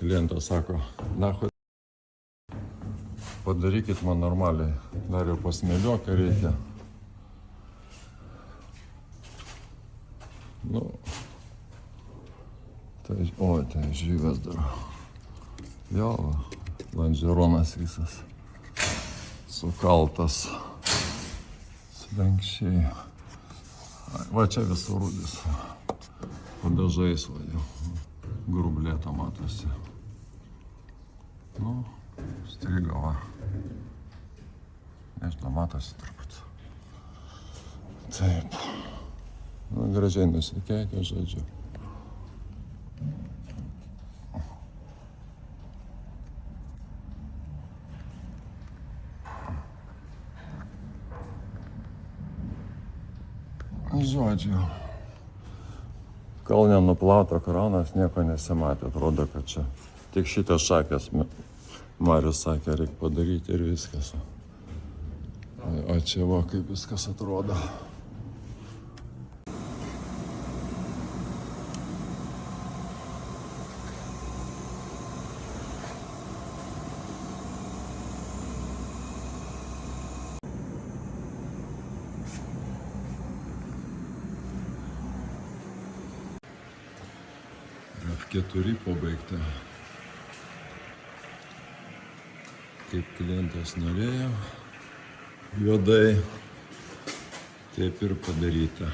Klientas sako, nahui, padarykit man normaliai, dar jau pasmėliuoką reikia. Nu, tai, tai žyvės dar. Jo, lanžeronas visas sukaltas, slenkščiai. Va čia visur rūdis, padažais va jau, grublėta matosi. Nu, striga va, nežinau, matosi turbūt. Taip, nu, gražiai nusikeikia, žodžiu. Žodžiu, kol nenuplauta kranas, nieko nesimatė. Atrodo, kad čia tik šitas šakės, Marius sakė, reikia padaryti ir viskas. O čia va, kaip viskas atrodo. F4 pabaigta. Kaip klientas norėjo, juodai, taip ir padaryta.